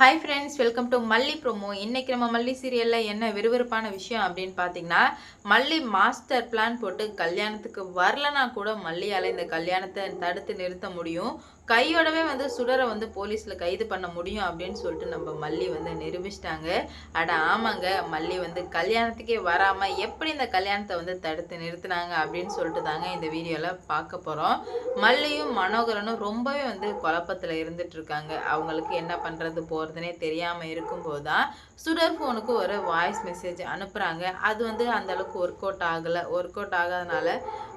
Hi friends, welcome to மல்லி promo. இன்னைக்கு நம்ம மல்லி சீரியல்ல என்ன விறுவிறுப்பான விஷயம் அப்படின்னு பார்த்தீங்கன்னா, மல்லி மாஸ்டர் பிளான் போட்டு கல்யாணத்துக்கு வரலனா கூட மல்லியால இந்த கல்யாணத்தை தடுத்து நிறுத்த முடியும். கையோடவே சுடரை போலீஸ்ல கைது பண்ண முடியும் அப்படின்னு சொல்லிட்டு நம்ம மல்லி நிரூபிச்சிட்டாங்க. அட ஆமாங்க, மல்லி கல்யாணத்துக்கே வராம எப்படி இந்த கல்யாணத்தை தடுத்து நிறுத்தினாங்க அப்படின்னு சொல்லிட்டு தாங்க இந்த வீடியோல பார்க்க போறோம். மல்லியும் மனோகரனும் ரொம்பவே குழப்பத்துல இருந்துட்டு இருக்காங்க. அவங்களுக்கு என்ன பண்றது போறதுனே தெரியாம இருக்கும்போது தான் சுடர் ஃபோனுக்கு ஒரு வாய்ஸ் மெசேஜ் அனுப்புறாங்க. அது அந்த அளவுக்கு ஒர்க் அவுட் ஆகல. ஒர்க் அவுட் ஆகாதனால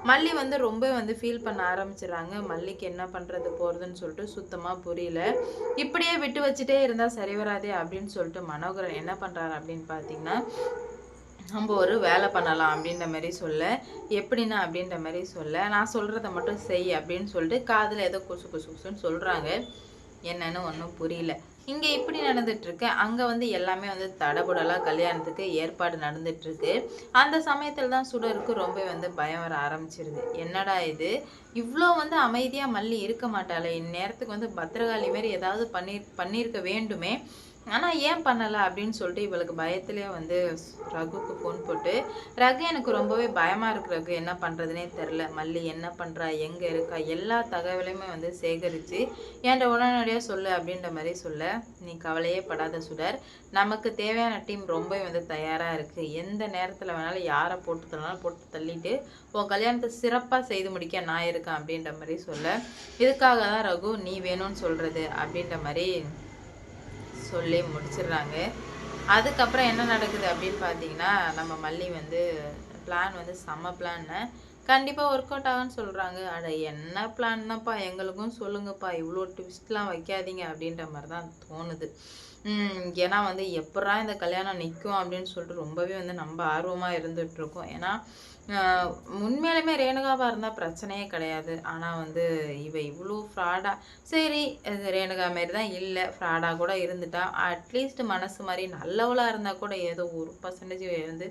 மல்லி ரொம்ப ஃபீல் பண்ண ஆரம்பிச்சிடுறாங்க. மல்லிக்கு என்ன பண்றது போறதுன்னு சொல்லிட்டு சுத்தமா புரியல. இப்படியே விட்டு வச்சுட்டே இருந்தா சரி வராதே அப்படின்னு சொல்லிட்டு மனோகரன் என்ன பண்றாரு அப்படின்னு பார்த்தீங்கன்னா, நம்ம ஒரு வேலை பண்ணலாம் அப்படின்ற மாதிரி சொல்ல, எப்படின்னா அப்படின்ற மாதிரி சொல்ல, நான் சொல்றத மட்டும் செய் அப்படின்னு சொல்லிட்டு காதுல ஏதோ குசு குசு குசுன்னு சொல்றாங்க. என்னன்னு ஒன்றும் புரியல. இங்க இப்படி நடந்துட்டு இருக்கு. அங்க எல்லாமே தடபுடலா கல்யாணத்துக்கு ஏற்பாடு நடந்துட்டு இருக்கு. அந்த சமயத்துல தான் சுடருக்கு ரொம்ப பயம் வர ஆரம்பிச்சிருது. என்னடா இது, இவ்வளோ அமைதியா மல்லி இருக்க மாட்டாளே, இந்நேரத்துக்கு பத்திரகாளி மாதிரி ஏதாவது பண்ணியிருக்க வேண்டுமே, ஆனா ஏன் பண்ணல அப்படின்னு சொல்லிட்டு இவளுக்கு பயத்திலே ரகுக்கு ஃபோன் போட்டு, ரகு எனக்கு ரொம்பவே பயமா இருக்கு ரகு, என்ன பண்றதுனே தெரில, மல்லி என்ன பண்றா, எங்க இருக்கா, எல்லா தகவலையுமே சேகரிச்சு என்கிட்ட உடனடியாக சொல்லு அப்படின்ற மாதிரி சொல்ல, நீ கவலையே படாத சுடர், நமக்கு தேவையான டீம் ரொம்ப தயாராக இருக்குது, எந்த நேரத்தில் வேணாலும் யாரை போட்டு தள்ளினாலும் போட்டு தள்ளிட்டு உன் கல்யாணத்தை சிறப்பாக செய்து முடிக்க நான் இருக்கேன் அப்படின்ற மாதிரி சொல்ல, இதுக்காக தான் ரகு நீ வேணும்னு சொல்கிறது அப்படின்ற மாதிரி சொல்லி முடிச்சிடுறாங்க. அதுக்கப்புறம் என்ன நடக்குது அப்படின்னு பார்த்தீங்கன்னா, நம்ம மல்லி பிளான் செம்ம பிளான்னு கண்டிப்பாக ஒர்க் அவுட் ஆகும்னு சொல்கிறாங்க. அட என்ன பிளான்னப்பா, எங்களுக்கும் சொல்லுங்கப்பா, இவ்வளோ ட்விஸ்ட்லாம் வைக்காதீங்க அப்படின்ற மாதிரி தான் தோணுது. ஏன்னா எப்படா இந்த கல்யாணம் நிற்கும் அப்படின்னு சொல்லிட்டு ரொம்பவே நம்ம ஆர்வமாக இருந்துகிட்ருக்கோம். ஏன்னா உண்மையிலுமே ரேணுகாவாக இருந்தால் பிரச்சனையே கிடையாது. ஆனால் இவ இவ்வளோ ஃப்ராடாக, சரி ரேணுகா மாரி தான் இல்லை, ஃப்ராடாக கூட இருந்துட்டா, அட்லீஸ்ட் மனசு மாதிரி நல்லவளாக இருந்தால் கூட ஏதோ 1%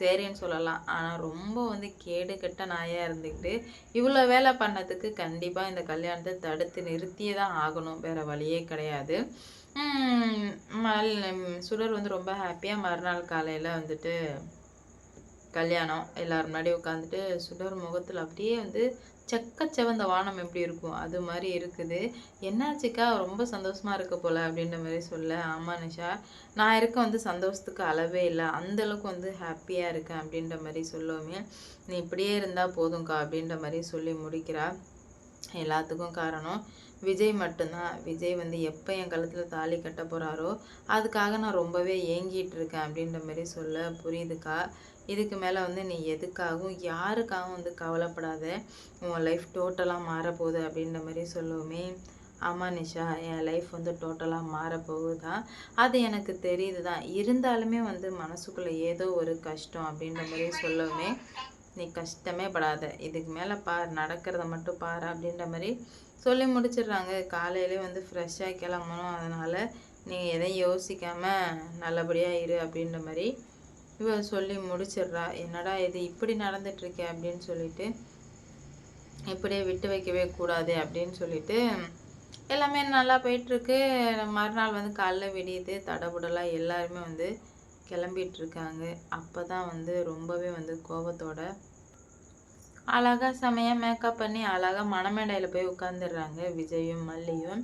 சரின்னு சொல்லலாம். ஆனால் ரொம்ப கேடு கெட்ட நாயாக இருந்துக்கிட்டு இவ்வளோ வேலை பண்ணதுக்கு கண்டிப்பாக இந்த கல்யாணத்தை தடுத்து நிறுத்தியே தான் ஆகணும், வேறு வழியே கிடையாது. சுடர் ரொம்ப ஹாப்பியாக மறுநாள் காலையில் கல்யாணம் எல்லாரும் முன்னாடி உட்காந்துட்டு சுடர் முகத்தில் அப்படியே செக்கச்செவந்த வானம் எப்படி இருக்கும் அது மாதிரி இருக்குது. என்னாச்சுக்கா, ரொம்ப சந்தோஷமா இருக்க போல அப்படின்ற மாதிரி சொல்ல, ஆமாம் நிஷா, நான் இருக்க சந்தோஷத்துக்கு அளவே இல்லை, அந்தளவுக்கு ஹாப்பியாக இருக்கேன் அப்படின்ற மாதிரி சொல்லுவோமே, நீ இப்படியே இருந்தால் போதும்க்கா அப்படின்ற மாதிரி சொல்லி முடிக்கிறா. எல்லாத்துக்கும் காரணம் விஜய் மட்டும்தான். விஜய் எப்போ என் கழுத்தில் தாலி கட்ட போகிறாரோ அதுக்காக நான் ரொம்பவே ஏங்கிட்டு இருக்கேன் அப்படின்ற மாதிரி சொல்ல, புரியுதுக்கா, இதுக்கு மேலே நீ எதுக்காகவும் யாருக்காகவும் கவலைப்படாத, உன் லைஃப் டோட்டலாக மாறப்போகுது அப்படின்ற மாதிரி சொல்லுவோமே, ஆமாம் நிஷா, என் லைஃப் டோட்டலாக மாறப்போகுது தான், அது எனக்கு தெரியுது தான், இருந்தாலுமே மனசுக்குள்ளே ஏதோ ஒரு கஷ்டம் அப்படின்ற மாதிரி சொல்லுவோமே, நீ கஷ்டமே படாத, இதுக்கு மேலே பார், நடக்கிறத மட்டும் பார் அப்படின்ற மாதிரி சொல்லி முடிச்சிடுறாங்க. காலையிலே ஃப்ரெஷ்ஷாக கிளம்பணும், அதனால் நீ எதையும் யோசிக்காமல் நல்லபடியாக இரு அப்படின்ற மாதிரி இவ சொல்லி முடிச்சிடுறா. என்னடா இது இப்படி நடந்துட்டுருக்கே அப்படின்னு சொல்லிட்டு, இப்படியே விட்டு வைக்கவே கூடாது அப்படின்னு சொல்லிட்டு எல்லாமே நல்லா போயிட்டுருக்கு. மறுநாள் காலைல விடியுது, தடபுடலாக எல்லாருமே கிளம்பிட்டு இருக்காங்க. அப்போ தான் ரொம்பவே கோபத்தோட அழகாக செமையாக மேக்கப் பண்ணி அழகாக மணமேடையில் போய் உட்காந்துடுறாங்க விஜயும் மல்லியும்.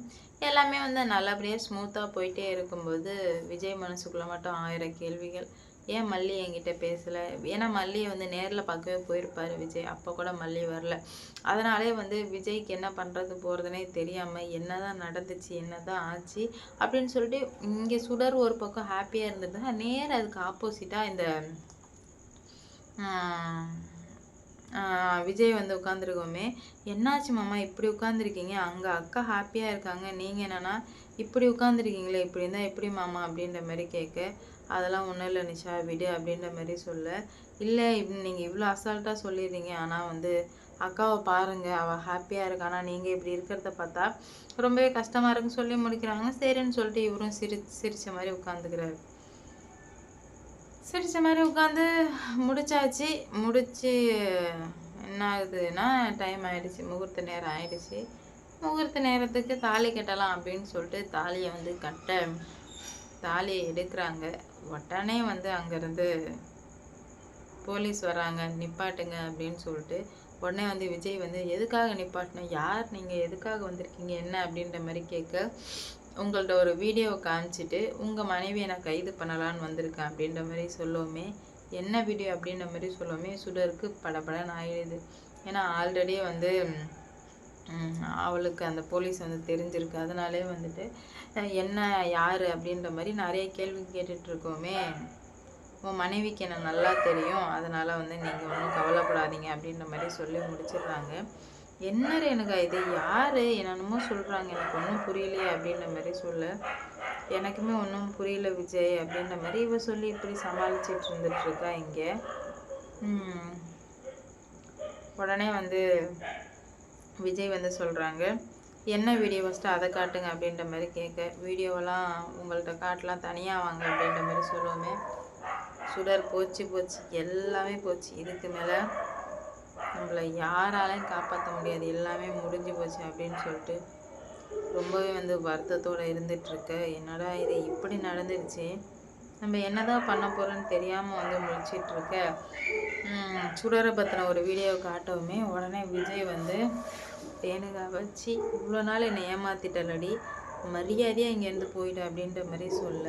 எல்லாமே நல்லபடியாக ஸ்மூத்தாக போயிட்டே இருக்கும்போது விஜய் மனசுக்குள்ளே மட்டும் 1000 கேள்விகள். ஏன் மல்லி என்கிட்ட பேசலை? ஏன்னா மல்லியை நேரில் பார்க்கவே போயிருப்பார் விஜய், அப்போ கூட மல்லி வரல. அதனாலே விஜய்க்கு என்ன பண்ணுறது போகிறதுனே தெரியாமல் என்ன தான் நடந்துச்சு, என்ன தான் ஆச்சு அப்படின்னு சொல்லிட்டு இங்கே சுடர் ஒரு பக்கம் ஹாப்பியாக இருந்துட்டு நேரம் அதுக்கு ஆப்போசிட்டாக இந்த விஜய் உட்காந்துருக்கோமே, என்னாச்சு மாமா இப்படி உட்காந்துருக்கீங்க, அங்கே அக்கா ஹாப்பியாக இருக்காங்க, நீங்கள் என்னன்னா இப்படி உட்காந்துருக்கீங்களே, இப்படி இருந்தால் எப்படி மாமா அப்படின்ற மாதிரி கேட்க, அதெல்லாம் ஒன்றும் இல்லை நிஷா விடு அப்படின்ற மாதிரி சொல்ல, இல்லை நீங்கள் இவ்வளோ அசால்ட்டாக சொல்லிடுறீங்க, ஆனால் அக்காவை பாருங்கள், அவள் ஹாப்பியாக இருக்கா, ஆனால் நீங்கள் இப்படி இருக்கிறத பார்த்தா ரொம்பவே கஷ்டமாக இருக்குன்னு சொல்லி முடிக்கிறாங்க. சரின்னு சொல்லிட்டு இவரும் சிரிச்ச மாதிரி உட்காந்துக்கிறாரு. சிரிச்ச மாதிரி உட்காந்து முடிச்சாச்சு. முடிச்சு என்ன ஆகுதுன்னா, டைம் ஆகிடுச்சு, முகூர்த்த நேரம் ஆகிடுச்சு. முகூர்த்த நேரத்துக்கு தாலி கட்டலாம் அப்படின்னு சொல்லிட்டு தாலியை கட்ட தாலியை எடுக்கிறாங்க. உடனே வந்து அங்கேருந்து போலீஸ் வராங்க, நிப்பாட்டுங்க அப்படின்னு சொல்லிட்டு. உடனே வந்து விஜய் வந்து எதுக்காக நிப்பாட்டின, யார் நீங்கள், எதுக்காக வந்திருக்கீங்க, என்ன அப்படின்ற மாதிரி கேட்க, உங்கள்ட்ட ஒரு வீடியோ காமிச்சிட்டு உங்கள் மனைவியை நான் கைது பண்ணலான்னு வந்திருக்கேன் அப்படின்ற மாதிரி சொல்லவுமே, என்ன வீடியோ அப்படின்ற மாதிரி சொல்லவுமே சுடருக்கு படபடன்னு ஆயிடுது. ஏன்னா ஆல்ரெடி வந்து அவளுக்கு அந்த போலீஸ் வந்து தெரிஞ்சிருக்கு. அதனாலே வந்துட்டு என்ன யார் அப்படின்ற மாதிரி நிறைய கேள்வி கேட்டுட்ருக்கோமே, உன் மனைவிக்கு எனக்கு நல்லா தெரியும், அதனால் வந்து நீங்கள் ஒன்றும் கவலைப்படாதீங்க அப்படின்ற மாதிரி சொல்லி முடிச்சிடுறாங்க. என்ன ரேணுகா இது, யார் என்னென்னமோ சொல்கிறாங்க, எனக்கு ஒன்றும் புரியலையே அப்படின்ற மாதிரி சொல்ல, எனக்குமே ஒன்றும் புரியல விஜய் அப்படின்ற மாதிரி இவ சொல்லி இப்படி சமாளிச்சிட்டு இருந்துட்டுருக்கா இங்கே. உடனே வந்து விஜய் வந்து சொல்கிறாங்க, என்ன வீடியோ ஃபஸ்ட்டு அதை காட்டுங்க அப்படின்ற மாதிரி கேட்க, வீடியோவெல்லாம் உங்கள்கிட்ட காட்டலாம், தனியாக வாங்க அப்படின்ற மாதிரி சொல்லுவோமே, சுடர் போச்சு எல்லாமே போச்சு, இதுக்கு மேலே நம்மளை யாராலையும் காப்பாற்ற முடியாது, எல்லாமே முடிஞ்சு போச்சு அப்படின்னு சொல்லிட்டு ரொம்பவே வந்து வருத்தத்தோடு இருந்துகிட்ருக்க. என்னடா இது இப்படி நடந்துடுச்சு, நம்ம என்னதான் பண்ண போகிறோன்னு தெரியாமல் வந்து முழிச்சிட்ருக்க. சுடரை பற்றின ஒரு வீடியோ காட்டவுமே உடனே விஜய் வந்து ரேணுகா வச்சு இவ்வளோ நாள் என்னை ஏமாத்திட்டலடி, மரியாதையாக இங்கேருந்து போயிட்டு அப்படின்ற மாதிரி சொல்ல,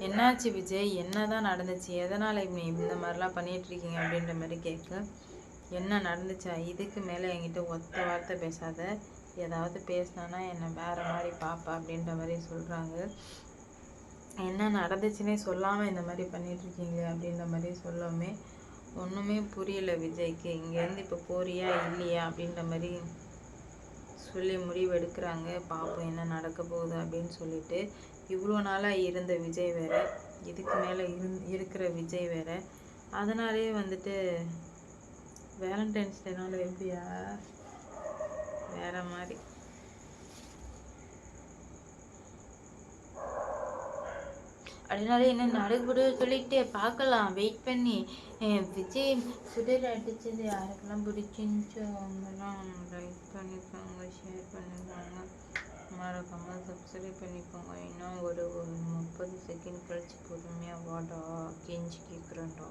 என்னாச்சு விஜய், என்ன தான் நடந்துச்சு, எதனால் நீ இந்த மாதிரிலாம் பண்ணிகிட்ருக்கீங்க அப்படின்ற மாதிரி கேட்க, என்ன நடந்துச்சா, இதுக்கு மேலே என்கிட்ட ஒத்த வார்த்தை பேசாத, ஏதாவது பேசினானா என்னை வேறு மாதிரி பாப்பா அப்படின்ற மாதிரி சொல்கிறாங்க. என்ன நடந்துச்சுன்னே சொல்லாமல் இந்த மாதிரி பண்ணிகிட்ருக்கீங்களே அப்படின்ற மாதிரி சொல்லவுமே ஒன்றுமே புரியல விஜய்க்கு. இங்கேருந்து இப்போ போறியா இல்லையா அப்படின்ற மாதிரி சொல்லி முடிவு எடுக்கிறாங்க. பார்ப்போம் என்ன நடக்க போகுது அப்படின்னு சொல்லிட்டு. இவ்வளோ நாளாக இருந்த விஜய் வேற, இதுக்கு மேலே இருக்கிற விஜய் வேற. அதனாலே வந்துட்டு வேலண்டைன்ஸ் டேனால எப்படியா வேற மாதிரி. அதனால என்ன நடக்குது சொல்லிட்டு பார்க்கலாம், வெயிட் பண்ணி. விஜய் சுடர் அடித்தது யாருக்கெல்லாம் பிடிச்சிருந்துச்சோ அவங்கெல்லாம் லைக் பண்ணிக்கோங்க, ஷேர் பண்ணிக்கோங்க, மறக்காமல் சப்ஸ்கிரைப் பண்ணிக்கோங்க. இன்னும் ஒரு 30 செகண்ட் கழிச்சு பொறுமையாக வாடா, கெஞ்சி கேட்குறேன்டா.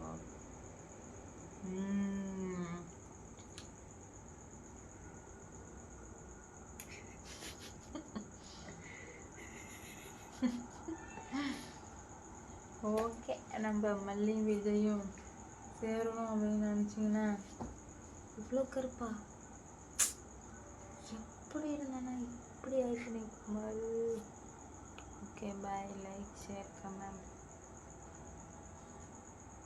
ஓகே, நம்ம மல்லி விஜயும் சேரணும் அப்படின்னு நினச்சிங்கன்னா, இவ்வளோ கருப்பா எப்படி இருந்தானா இப்படி ஆயிடுச்சு. ஓகே, பாய், லைக், ஷேர், கமெண்ட்.